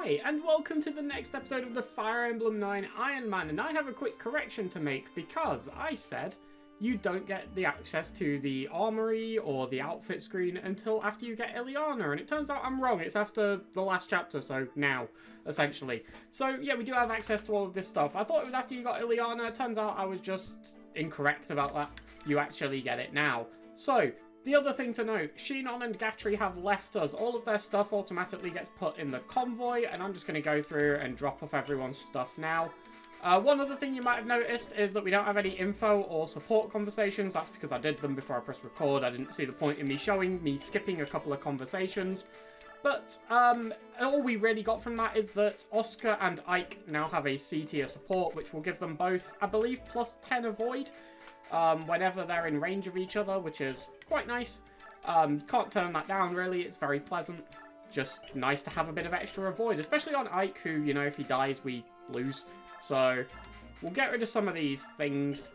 Hi, and welcome to the next episode of the Fire Emblem 9 Ironman, and I have a quick correction to make because I said you don't get the access to the armory or the outfit screen until after you get Ileana, and it turns out I'm wrong. It's after the last chapter, so now, essentially. So yeah, we do have access to all of this stuff. I thought it was after you got Ileana. It turns out I was just incorrect about that. You actually get it now. So, the other thing to note, Shinon and Gatri have left us. All of their stuff automatically gets put in the convoy, and I'm just going to go through and drop off everyone's stuff now. One other thing you might have noticed is that we don't have any info or support conversations. That's because I did them before I pressed record. I didn't see the point in me skipping a couple of conversations. But all we really got from that is that Oscar and Ike now have a C tier support, which will give them both, I believe, plus 10 avoid. Whenever they're in range of each other, which is quite nice. Can't turn that down, really. It's very pleasant. Just nice to have a bit of extra avoid, especially on Ike, who, you know, if he dies, we lose. So, we'll get rid of some of these things.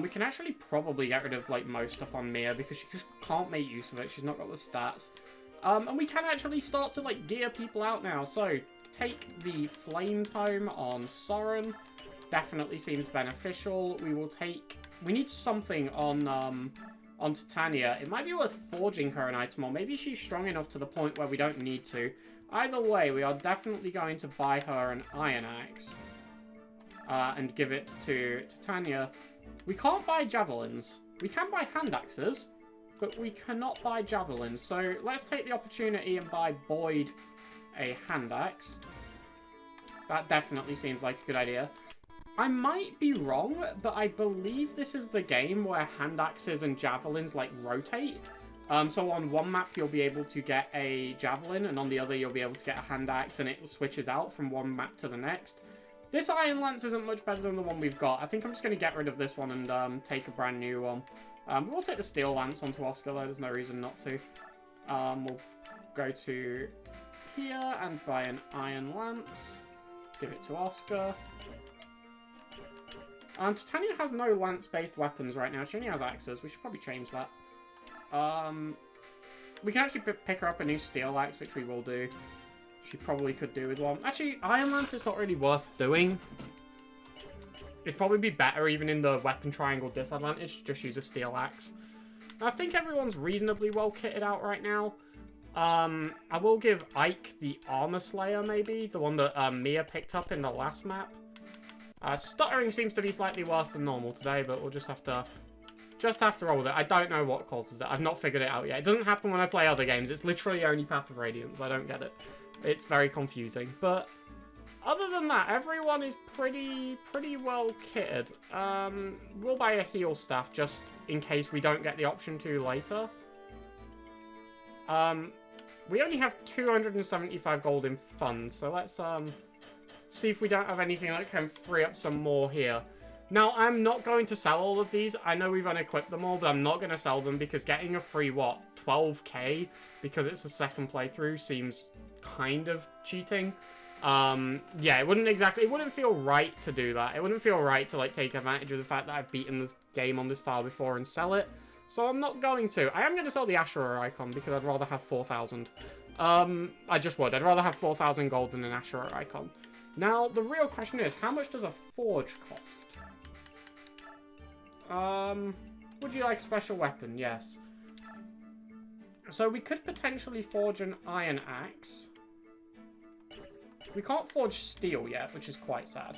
We can actually probably get rid of, like, most stuff on Mia, because she just can't make use of it. She's not got the stats. And we can actually start to, like, gear people out now. So, take the Flame Tome on Soren. Definitely seems beneficial. We need something on Titania. It might be worth forging her an item, or maybe she's strong enough to the point where we don't need to. Either way, we are definitely going to buy her an Iron Axe. And give it to Titania. We can't buy javelins. We can buy hand axes, but we cannot buy javelins. So let's take the opportunity and buy Boyd a hand axe. That definitely seems like a good idea. I might be wrong, but I believe this is the game where hand axes and javelins, like, rotate. So on one map, you'll be able to get a javelin, and on the other, you'll be able to get a hand axe, and it switches out from one map to the next. This Iron Lance isn't much better than the one we've got. I think I'm just going to get rid of this one and take a brand new one. We'll take the Steel Lance onto Oscar, though. There's no reason not to. We'll go to here and buy an Iron Lance. Give it to Oscar. Titania has no lance-based weapons right now. She only has axes. We should probably change that. We can actually pick her up a new steel axe, which we will do. She probably could do with one. Actually, Iron Lance is not really worth doing. It'd probably be better even in the weapon triangle disadvantage to just use a steel axe. I think everyone's reasonably well kitted out right now. I will give Ike the Armor Slayer, maybe. The one that Mia picked up in the last map. Stuttering seems to be slightly worse than normal today, but we'll just have to roll with it. I don't know what causes it. I've not figured it out yet. It doesn't happen when I play other games. It's literally only Path of Radiance. I don't get it. It's very confusing. But other than that, everyone is pretty well kitted. We'll buy a heal staff just in case we don't get the option to later. We only have 275 gold in funds, so let's see if we don't have anything that can free up some more here. Now, I'm not going to sell all of these. I know we've unequipped them all, but I'm not going to sell them because getting a free, 12k, because it's a second playthrough, seems kind of cheating. Yeah, it wouldn't feel right to do that. It wouldn't feel right to, like, take advantage of the fact that I've beaten this game on this file before and sell it. So I'm not going to. I am going to sell the Ashura icon because I'd rather have 4,000. I just would. I'd rather have 4,000 gold than an Ashura icon. Now, the real question is, how much does a forge cost? Would you like a special weapon? Yes. So we could potentially forge an iron axe. We can't forge steel yet, which is quite sad.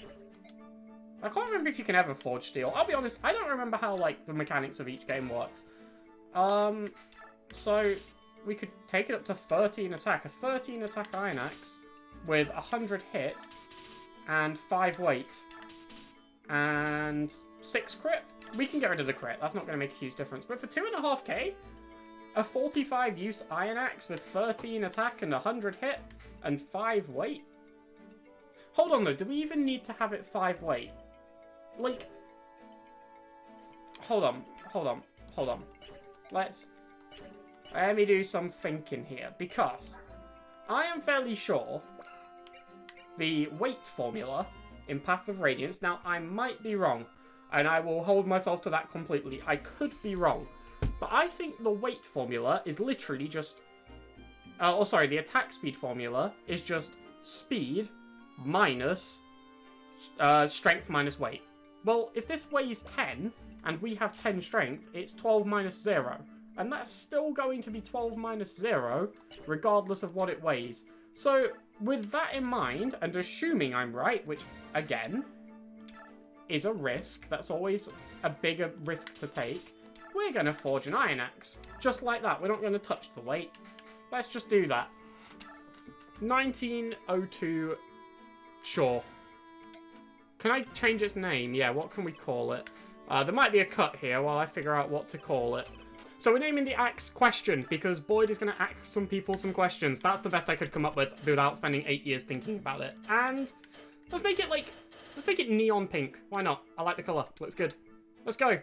I can't remember if you can ever forge steel. I'll be honest, I don't remember how, like, the mechanics of each game works. So we could take it up to 13 attack. A 13 attack iron axe with 100 hit and 5 weight and 6 crit. We can get rid of the crit. That's not going to make a huge difference. But for 2.5k, a 45 use iron axe with 13 attack and 100 hit and 5 weight. Hold on though, do we even need to have it 5 weight? Like, hold on. Let me do some thinking here, because I am fairly sure the weight formula in Path of Radiance, now I might be wrong, and I will hold myself to that completely. I could be wrong, but I think the weight formula is literally just... the attack speed formula is just speed minus strength minus weight. Well, if this weighs 10 and we have 10 strength, it's 12 minus 0. And that's still going to be 12 minus 0 regardless of what it weighs. So with that in mind, and assuming I'm right, which again is a risk, that's always a bigger risk to take, we're going to forge an iron axe. Just like that. We're not going to touch the weight. Let's just do that. 1902, sure. Can I change its name? Yeah, what can we call it? There might be a cut here while I figure out what to call it. So we're naming the axe Question, because Boyd is going to ask some people some questions. That's the best I could come up with without spending 8 years thinking about it. And let's make it neon pink. Why not? I like the colour. Looks good. Let's go.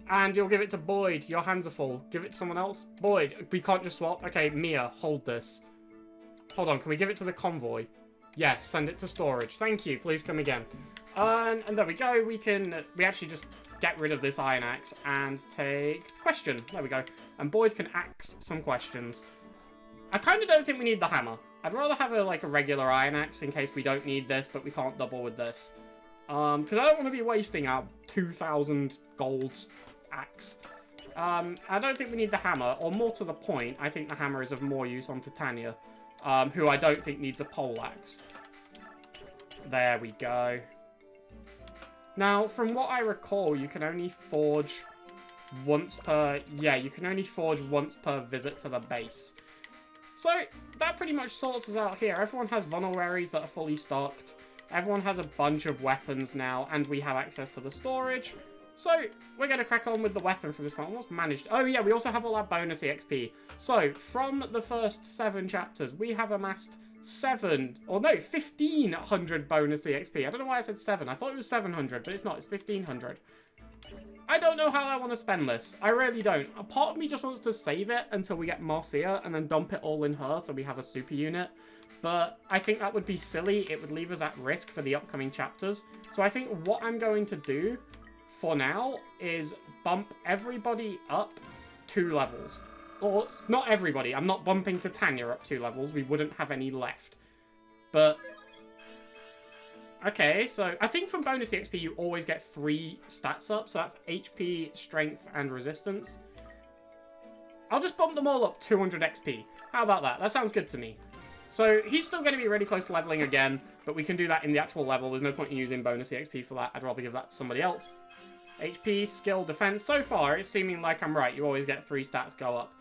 And you'll give it to Boyd. Your hands are full. Give it to someone else. Boyd, we can't just swap. Okay, Mia, hold this. Hold on, can we give it to the convoy? Yes, send it to storage. Thank you. Please come again. And there we go. We actually just get rid of this iron axe and take Question. There we go. And Boyd can axe some questions. I kind of don't think we need the hammer. I'd rather have a regular iron axe in case we don't need this, but we can't double with this. Because I don't want to be wasting our 2,000 gold axe. I don't think we need the hammer, or more to the point, I think the hammer is of more use on Titania, who I don't think needs a pole axe. There we go. Now, from what I recall, you can only forge once per... Yeah, you can only forge once per visit to the base. So, that pretty much sorts us out here. Everyone has vulneraries that are fully stocked. Everyone has a bunch of weapons now, and we have access to the storage. So, we're going to crack on with the weapon from this point. Almost managed... Oh, yeah, we also have all our bonus EXP. So, from the first 7 chapters, we have amassed 1,500 bonus EXP. I don't know why I said 7. I thought it was 700, but it's not. It's 1,500. I don't know how I want to spend this. I really don't. A part of me just wants to save it until we get Marcia and then dump it all in her so we have a super unit. But I think that would be silly. It would leave us at risk for the upcoming chapters. So I think what I'm going to do for now is bump everybody up 2 levels. Or, not everybody. I'm not bumping Titania up 2 levels. We wouldn't have any left. But... Okay, so I think from bonus EXP you always get 3 stats up. So that's HP, Strength, and Resistance. I'll just bump them all up 200 XP. How about that? That sounds good to me. So he's still going to be really close to leveling again. But we can do that in the actual level. There's no point in using bonus EXP for that. I'd rather give that to somebody else. HP, Skill, Defense. So far, it's seeming like I'm right. You always get 3 stats go up.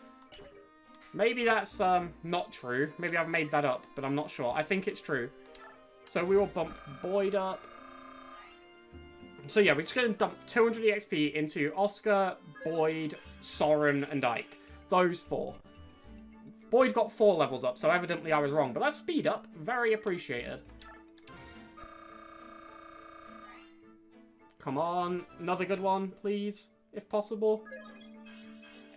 Maybe that's not true. Maybe I've made that up, but I'm not sure. I think it's true. So we will bump Boyd up. So yeah, we're just going to dump 200 EXP into Oscar, Boyd, Soren, and Ike. Those 4. Boyd got 4 levels up, so evidently I was wrong. But that's speed up. Very appreciated. Come on. Another good one, please, if possible.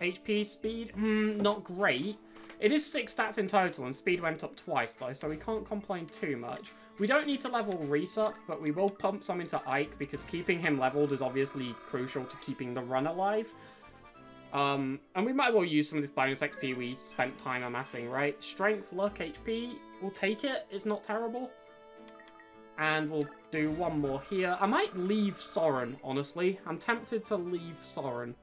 HP, speed, not great. It is 6 stats in total, and speed went up twice, though, so we can't complain too much. We don't need to level Reese up, but we will pump some into Ike, because keeping him leveled is obviously crucial to keeping the run alive. And we might as well use some of this bonus XP we spent time amassing, right? Strength, luck, HP, we'll take it. It's not terrible. And we'll do one more here. I might leave Soren, honestly. I'm tempted to leave Soren.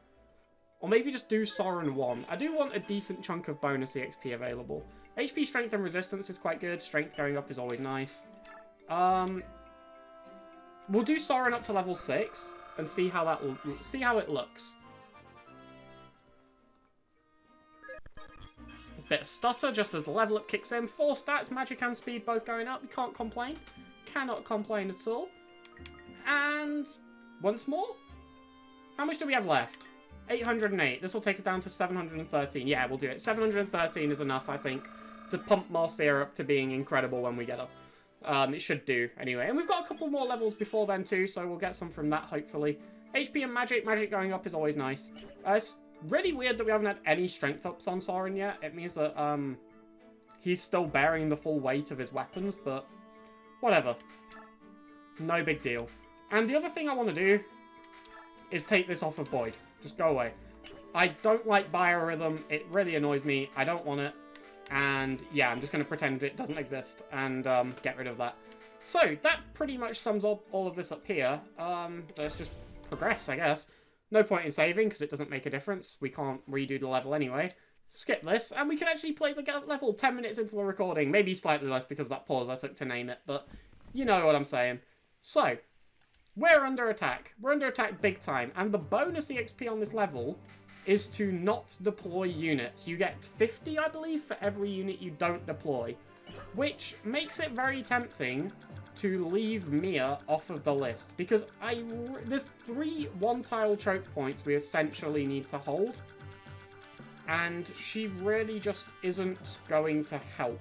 Or maybe just do Soren 1. I do want a decent chunk of bonus EXP available. HP, Strength, and Resistance is quite good. Strength going up is always nice. We'll do Soren up to level 6 and see how it looks. A bit of stutter just as the level up kicks in. 4 stats, magic and speed both going up. We can't complain. Cannot complain at all. And once more. How much do we have left? 808. This will take us down to 713. Yeah, we'll do it. 713 is enough, I think, to pump Marcia up to being incredible when we get her. It should do, anyway. And we've got a couple more levels before then, too, so we'll get some from that, hopefully. HP and magic. Magic going up is always nice. It's really weird that we haven't had any strength ups on Soren yet. It means that, he's still bearing the full weight of his weapons, but whatever. No big deal. And the other thing I want to do is take this off of Boyd. Just go away. I don't like biorhythm. It really annoys me. I don't want it. And yeah, I'm just going to pretend it doesn't exist and get rid of that. So that pretty much sums up all of this up here. Let's just progress, I guess. No point in saving because it doesn't make a difference. We can't redo the level anyway. Skip this, and we can actually play the level 10 minutes into the recording. Maybe slightly less because of that pause I took to name it, but you know what I'm saying. So, we're under attack. We're under attack big time, and the bonus EXP on this level is to not deploy units. You get 50, I believe, for every unit you don't deploy, which makes it very tempting to leave Mia off of the list, because there's 3 one-tile choke points we essentially need to hold, and she really just isn't going to help.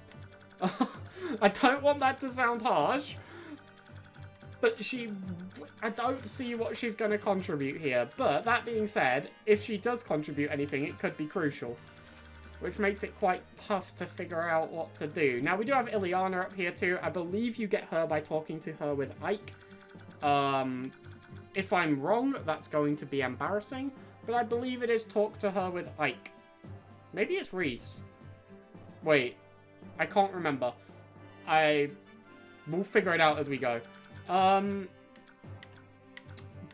I don't want that to sound harsh, but I don't see what she's going to contribute here. But that being said, if she does contribute anything, it could be crucial, which makes it quite tough to figure out what to do. Now, we do have Ileana up here too. I believe you get her by talking to her with Ike. If I'm wrong, that's going to be embarrassing, but I believe it is talk to her with Ike. Maybe it's Reese. Wait, I can't remember. We'll figure it out as we go.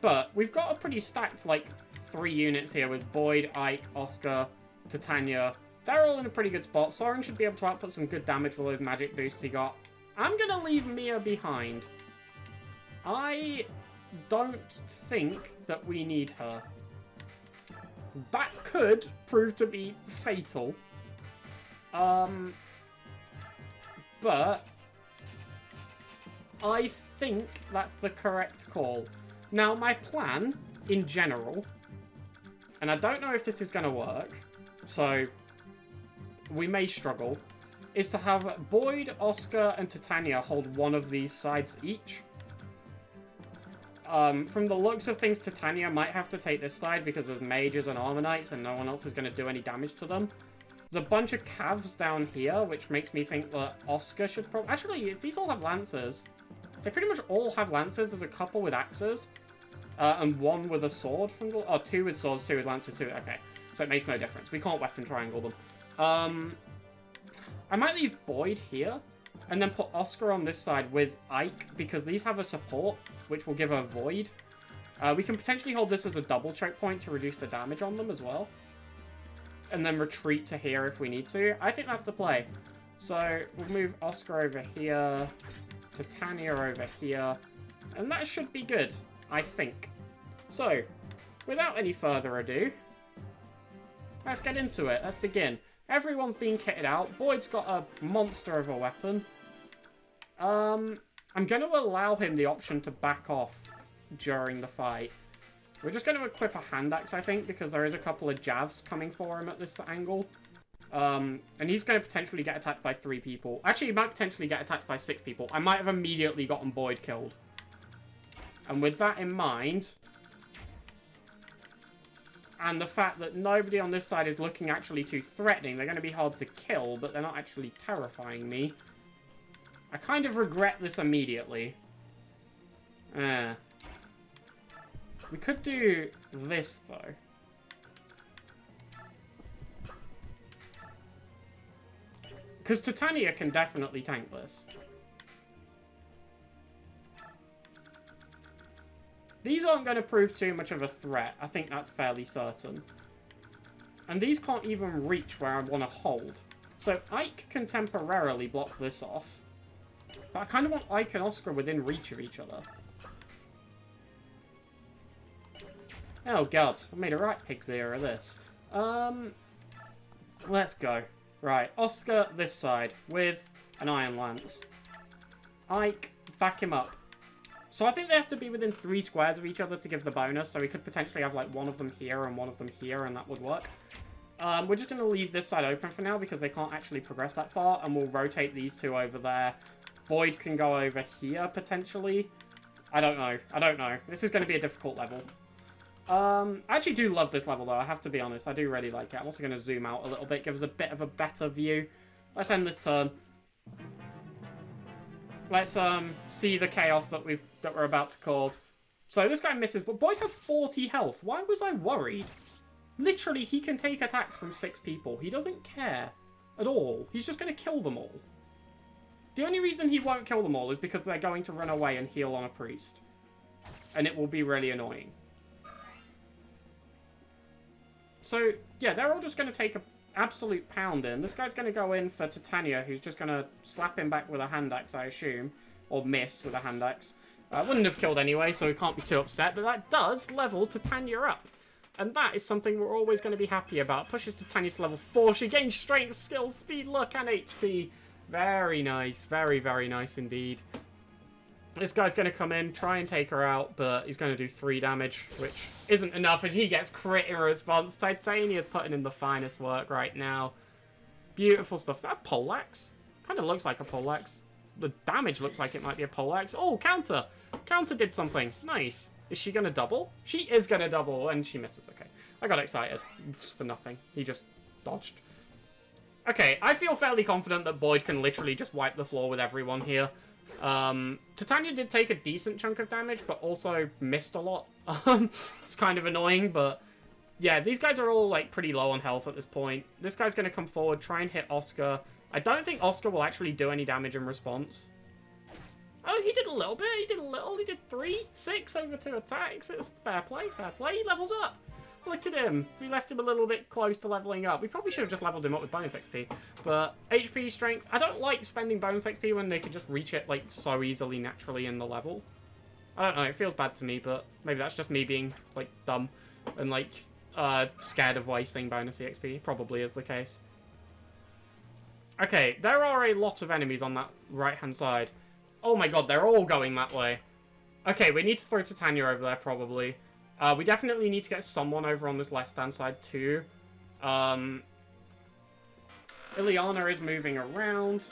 But we've got a pretty stacked, like, 3 units here with Boyd, Ike, Oscar, Titania. They're all in a pretty good spot. Soren should be able to output some good damage for those magic boosts he got. I'm gonna leave Mia behind. I don't think that we need her. That could prove to be fatal. But I think that's the correct call. Now, my plan, in general, and I don't know if this is going to work, so we may struggle, is to have Boyd, Oscar, and Titania hold one of these sides each. From the looks of things, Titania might have to take this side because there's mages and armor knights and no one else is going to do any damage to them. There's a bunch of cavs down here, which makes me think that Oscar should probably... Actually, these all have lancers. They pretty much all have lancers. There's a couple with axes. And 1 with a sword from the... Oh, 2 with swords, 2 with lancers, 2... Okay. So it makes no difference. We can't weapon triangle them. I might leave Boyd here. And then put Oscar on this side with Ike, because these have a support, which will give her Void. We can potentially hold this as a double choke point to reduce the damage on them as well. And then retreat to here if we need to. I think that's the play. So, we'll move Oscar over here, Titania over here, and that should be good, I think. So, without any further ado, let's get into it. Let's begin. Everyone's been kitted out. Boyd's got a monster of a weapon. I'm going to allow him the option to back off during the fight. We're just going to equip a hand axe, I think, because there is a couple of javs coming for him at this angle. And he's going to potentially get attacked by 3 people. Actually, he might potentially get attacked by 6 people. I might have immediately gotten Boyd killed. And with that in mind, and the fact that nobody on this side is looking actually too threatening, they're going to be hard to kill, but they're not actually terrifying me. I kind of regret this immediately. We could do this, though. Because Titania can definitely tank this. These aren't going to prove too much of a threat. I think that's fairly certain. And these can't even reach where I want to hold. So Ike can temporarily block this off. But I kind of want Ike and Oscar within reach of each other. Oh god, I made a right pig's ear of this. Let's go. Right, Oscar this side with an Iron Lance. Ike, back him up. So I think they have to be within 3 squares of each other to give the bonus, so we could potentially have like one of them here and one of them here, and that would work. We're just going to leave this side open for now because they can't actually progress that far, and we'll rotate these 2 over there. Boyd can go over here, potentially. I don't know. I don't know. This is going to be a difficult level. I actually do love this level, though. I have to be honest. I do really like it. I'm also going to zoom out a little bit, give us a bit of a better view. Let's end this turn. Let's see the chaos that we're about to cause. So this guy misses, but Boyd has 40 health. Why was I worried? Literally, he can take attacks from 6 people. He doesn't care at all. He's just going to kill them all. The only reason he won't kill them all is because they're going to run away and heal on a priest. And it will be really annoying. So, yeah, they're all just going to take an absolute pound in. This guy's going to go in for Titania, who's just going to slap him back with a hand axe, I assume. Or miss with a hand axe. Wouldn't have killed anyway, so we can't be too upset. But that does level Titania up. And that is something we're always going to be happy about. Pushes Titania to level 4. She gains strength, skill, speed, luck, and HP. Very nice. Very, very nice indeed. This guy's going to come in, try and take her out, but he's going to do 3 damage, which isn't enough, and he gets crit in response. Titania's putting in the finest work right now. Beautiful stuff. Is that a poleaxe? Kind of looks like a poleaxe. The damage looks like it might be a poleaxe. Oh, counter! Counter did something. Nice. Is she going to double? She is going to double, and she misses. Okay. I got excited. For nothing. He just dodged. Okay, I feel fairly confident that Boyd can literally just wipe the floor with everyone here. Titania did take a decent chunk of damage, but also missed a lot. It's kind of annoying, but yeah, these guys are all like pretty low on health at this point. This guy's going to come forward, try and hit Oscar. I don't think Oscar will actually do any damage in response. Oh, he did a little bit. He did a little. He did 3, 6 over 2 attacks. It's fair play, fair play. He levels up. Look at him. We left him a little bit close to leveling up. We probably should have just leveled him up with bonus XP. But HP, strength. I don't like spending bonus XP when they can just reach it like so easily naturally in the level. I don't know. It feels bad to me, but maybe that's just me being like dumb and like scared of wasting bonus XP. Probably is the case. Okay, there are a lot of enemies on that right-hand side. Oh my god, they're all going that way. Okay, we need to throw Titania over there, probably. We definitely need to get someone over on this left-hand side, too. Ileana is moving around.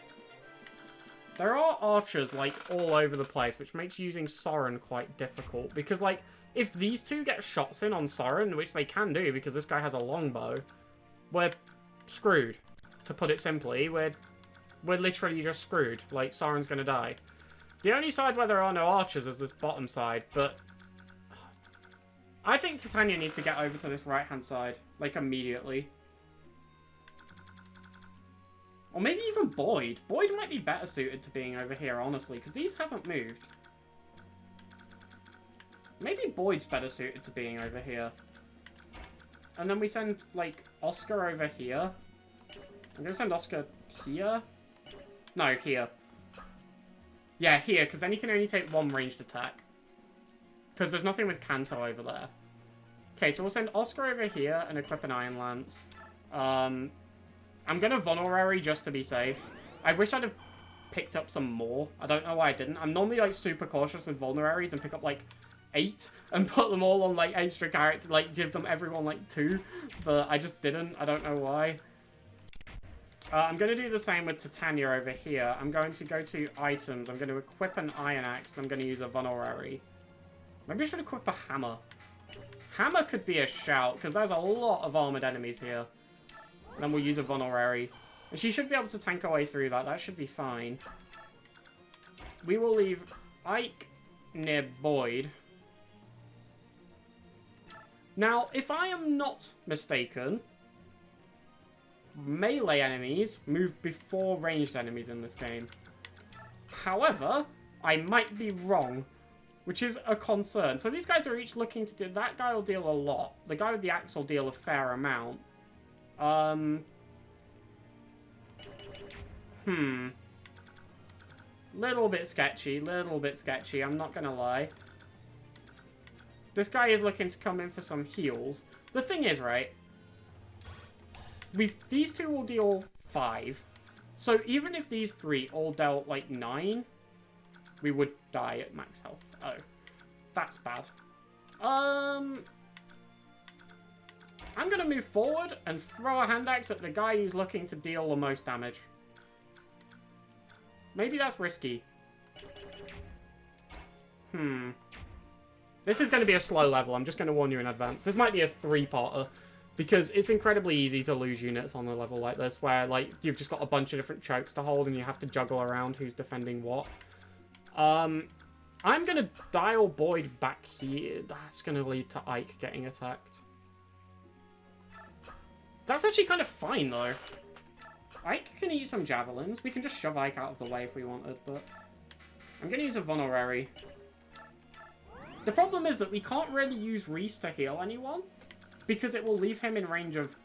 There are archers, like, all over the place, which makes using Soren quite difficult. Because, like, if these two get shots in on Soren, which they can do because this guy has a longbow, we're screwed. To put it simply, we're literally just screwed. Like, Soren's gonna die. The only side where there are no archers is this bottom side, but I think Titania needs to get over to this right-hand side, like, immediately. Or maybe even Boyd. Boyd might be better suited to being over here, honestly, because these haven't moved. Maybe Boyd's better suited to being over here. And then we send, like, Oscar over here. I'm going to send Oscar here. No, here. Yeah, here, because then he can only take 1 ranged attack. Because there's nothing with Kanto over there. Okay, so we'll send Oscar over here and equip an Iron Lance. I'm going to Vulnerary just to be safe. I wish I'd have picked up some more. I don't know why I didn't. I'm normally, like, super cautious with Vulneraries and pick up, like, 8 and put them all on, like, extra character, like, give them everyone, like, 2. But I just didn't. I don't know why. I'm going to do the same with Titania over here. I'm going to go to items. I'm going to equip an Iron Axe. And I'm going to use a Vulnerary. Maybe I should equip a Hammer. Hammer could be a shout, because there's a lot of armored enemies here. And then we'll use a Vulnerary. And she should be able to tank her way through that. That should be fine. We will leave Ike near Boyd. Now, if I am not mistaken, melee enemies move before ranged enemies in this game. However, I might be wrong, which is a concern. So these guys are each looking to do... That guy will deal a lot. The guy with the axe will deal a fair amount. Little bit sketchy, I'm not gonna lie. This guy is looking to come in for some heals. The thing is, right, these two will deal 5. So even if these 3 all dealt, like, 9, we would die at max health. Oh. That's bad. I'm going to move forward and throw a hand axe at the guy who's looking to deal the most damage. Maybe that's risky. This is going to be a slow level. I'm just going to warn you in advance. This might be a 3-parter. Because it's incredibly easy to lose units on a level like this, where, like, you've just got a bunch of different chokes to hold and you have to juggle around who's defending what. I'm going to dial Boyd back here. That's going to lead to Ike getting attacked. That's actually kind of fine, though. Ike can eat some javelins. We can just shove Ike out of the way if we wanted, but I'm going to use a vulnerary. The problem is that we can't really use Reese to heal anyone because it will leave him in range of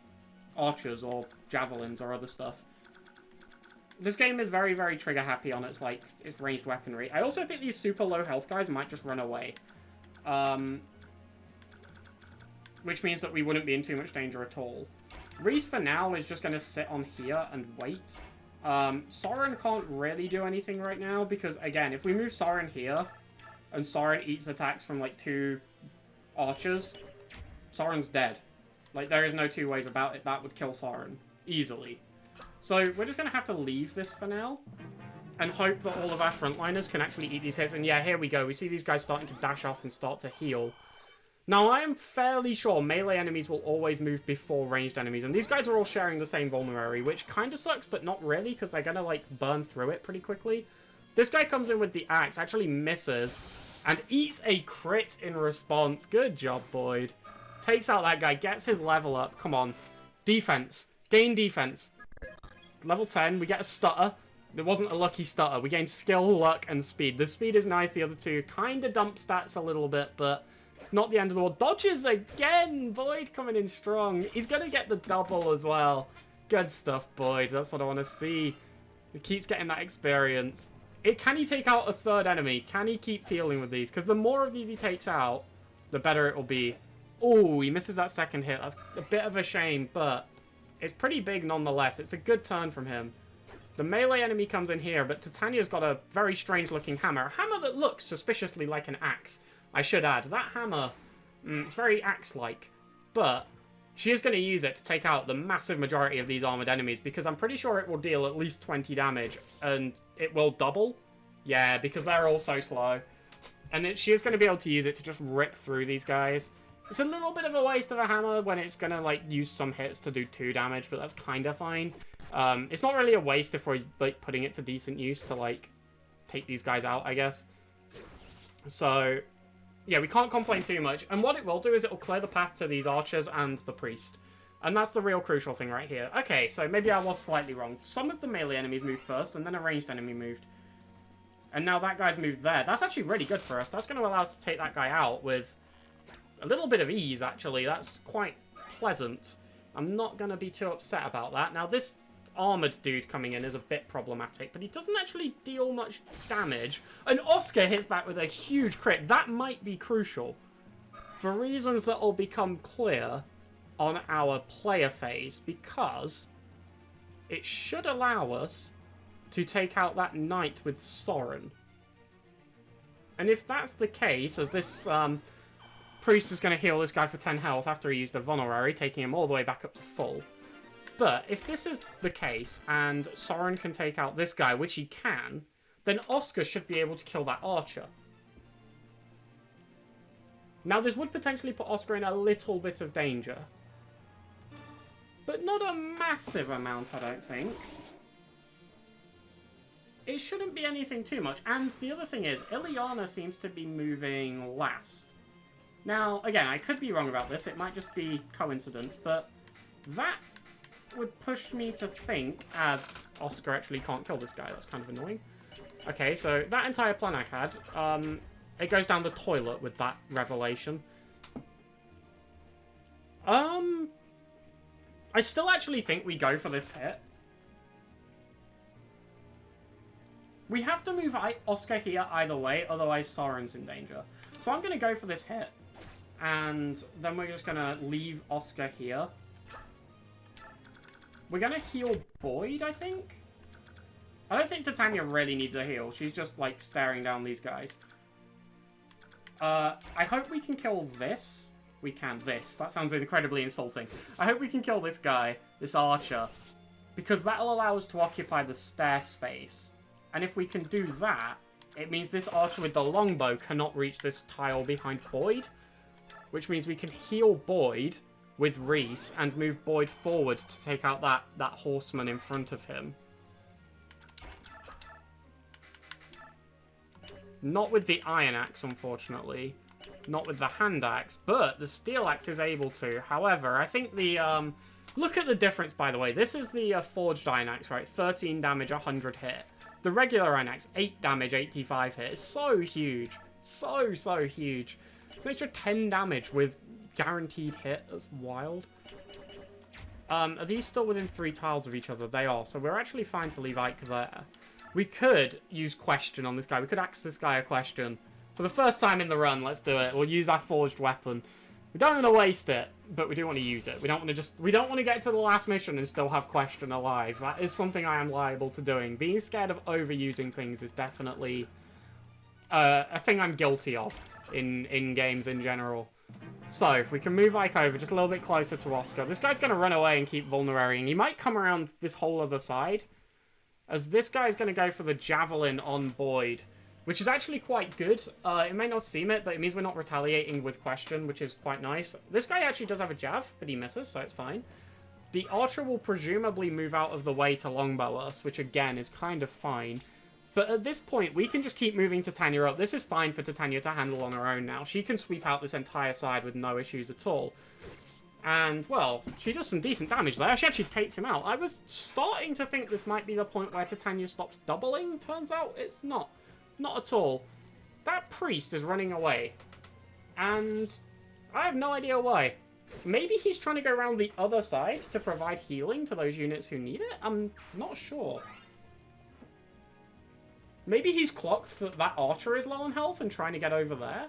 archers or javelins or other stuff. This game is very, very trigger happy on its ranged weaponry. I also think these super low health guys might just run away. Which means that we wouldn't be in too much danger at all. Reese for now is just going to sit on here and wait. Soren can't really do anything right now because, again, if we move Soren here and Soren eats attacks from, like, 2 archers, Soren's dead. Like, there is no two ways about it. That would kill Soren easily. So we're just going to have to leave this for now and hope that all of our frontliners can actually eat these hits. And yeah, here we go. We see these guys starting to dash off and start to heal. Now, I am fairly sure melee enemies will always move before ranged enemies. And these guys are all sharing the same vulnerary, which kind of sucks, but not really, because they're going to, like, burn through it pretty quickly. This guy comes in with the axe, actually misses, and eats a crit in response. Good job, Boyd. Takes out that guy, gets his level up. Come on. Defense. Gain defense. Level 10, we get a stutter. It wasn't a lucky stutter. We gain skill, luck, and speed. The speed is nice. The other two kind of dump stats a little bit, but it's not the end of the world. Dodges again! Boyd coming in strong. He's going to get the double as well. Good stuff, Boyd. That's what I want to see. He keeps getting that experience. Can he take out a third enemy? Can he keep dealing with these? Because the more of these he takes out, the better it will be. Oh, he misses that second hit. That's a bit of a shame, but it's pretty big nonetheless. It's a good turn from him. The melee enemy comes in here, but Titania's got a very strange-looking hammer. A hammer that looks suspiciously like an axe, I should add. That hammer, it's very axe-like, but she is going to use it to take out the massive majority of these armored enemies, because I'm pretty sure it will deal at least 20 damage, and it will double. Yeah, because they're all so slow. And she is going to be able to use it to just rip through these guys. It's a little bit of a waste of a hammer when it's going to, like, use some hits to do 2 damage, but that's kind of fine. It's not really a waste if we're, like, putting it to decent use to, like, take these guys out, I guess. So, yeah, we can't complain too much. And what it will do is it will clear the path to these archers and the priest. And that's the real crucial thing right here. Okay, so maybe I was slightly wrong. Some of the melee enemies moved first, and then a ranged enemy moved. And now that guy's moved there. That's actually really good for us. That's going to allow us to take that guy out with a little bit of ease, actually. That's quite pleasant. I'm not going to be too upset about that. Now, this armored dude coming in is a bit problematic, but he doesn't actually deal much damage. And Oscar hits back with a huge crit. That might be crucial for reasons that will become clear on our player phase, because it should allow us to take out that knight with Soren. And if that's the case, as this priest is going to heal this guy for 10 health after he used a vulnerary, taking him all the way back up to full. But if this is the case, and Soren can take out this guy, which he can, then Oscar should be able to kill that archer. Now, this would potentially put Oscar in a little bit of danger. But not a massive amount, I don't think. It shouldn't be anything too much. And the other thing is, Ileana seems to be moving last. Now, again, I could be wrong about this. It might just be coincidence, but that would push me to think, as Oscar actually can't kill this guy. That's kind of annoying. Okay, so that entire plan I had, it goes down the toilet with that revelation. I still actually think we go for this hit. We have to move Oscar here either way, otherwise Soren's in danger. So I'm going to go for this hit. And then we're just going to leave Oscar here. We're going to heal Boyd, I think? I don't think Titania really needs a heal. She's just, like, staring down these guys. I hope we can kill this. We can. This. That sounds incredibly insulting. I hope we can kill this guy, this archer, because that'll allow us to occupy the stair space. And if we can do that, it means this archer with the longbow cannot reach this tile behind Boyd, which means we can heal Boyd with Reese and move Boyd forward to take out that horseman in front of him. Not with the iron axe, unfortunately. Not with the hand axe, but the steel axe is able to. However, I think the Look at the difference, by the way. This is the Forged Iron Axe, right? 13 damage, 100 hit. The regular Iron Axe, 8 damage, 85 hit. It's so huge. So, so huge. It's an extra 10 damage with guaranteed hit. That's wild. Are these still within 3 tiles of each other? They are. So we're actually fine to leave Ike there. We could use question on this guy. We could ask this guy a question. For the first time in the run, let's do it. We'll use our forged weapon. We don't want to waste it, but we do want to use it. We don't want to get to the last mission and still have question alive. That is something I am liable to doing. Being scared of overusing things is definitely a thing I'm guilty of in games in general. So, we can move Ike over just a little bit closer to Oscar. This guy's going to run away and keep vulnerating. He might come around this whole other side, as this guy's going to go for the Javelin on Boyd, which is actually quite good. It may not seem it, but it means we're not retaliating with question, which is quite nice. This guy actually does have a Jav, but he misses, so it's fine. The Archer will presumably move out of the way to longbow us, which again is kind of fine. But at this point, we can just keep moving Titania up. This is fine for Titania to handle on her own now. She can sweep out this entire side with no issues at all. And, well, she does some decent damage there. She actually takes him out. I was starting to think this might be the point where Titania stops doubling. Turns out it's not. Not at all. That priest is running away. And I have no idea why. Maybe he's trying to go around the other side to provide healing to those units who need it? I'm not sure. Maybe he's clocked that that archer is low on health and trying to get over there.